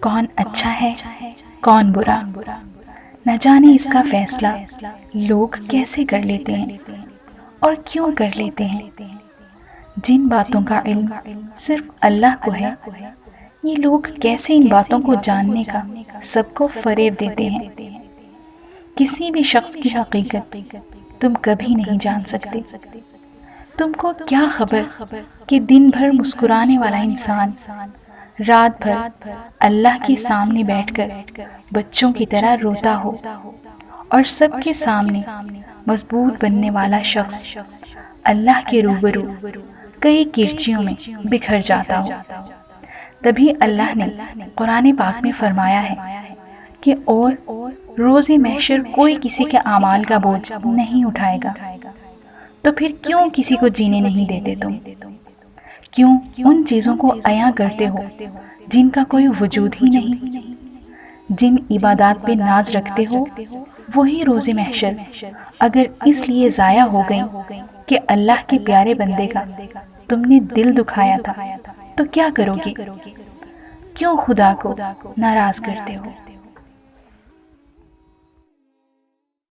کون اچھا ہے کون برا، نہ جانے اس کا فیصلہ لوگ کیسے کر لیتے ہیں اور کیوں کر لیتے ہیں۔ جن باتوں کا علم صرف اللہ کو ہے، یہ لوگ کیسے ان باتوں کو جاننے کا سب کو فریب دیتے ہیں۔ کسی بھی شخص کی حقیقت تم کبھی نہیں جان سکتے۔ تم کو کیا خبر کہ دن بھر مسکرانے والا انسان رات بھر اللہ کے سامنے بیٹھ کر بچوں کی طرح روتا ہو، اور سب کے سامنے مضبوط بننے والا شخص اللہ کے روبرو کئی کرچیوں میں بکھر جاتا ہو۔ تبھی اللہ نے قرآن پاک میں فرمایا ہے کہ اور روز محشر کوئی کسی کے اعمال کا بوجھ نہیں اٹھائے گا۔ تو پھر کیوں کسی کو جینے نہیں دیتے تم؟ کیوں ان چیزوں کو عیاں کرتے ہو جن کا کوئی وجود ہی نہیں؟ جن عبادات پہ ناز رکھتے ہو وہی روز محشر اگر اس لیے ضائع ہو گئی کہ اللہ کے پیارے بندے کا تم نے دل دکھایا تھا، تو کیا کرو گے؟ کیوں خدا کو ناراض کرتے ہو؟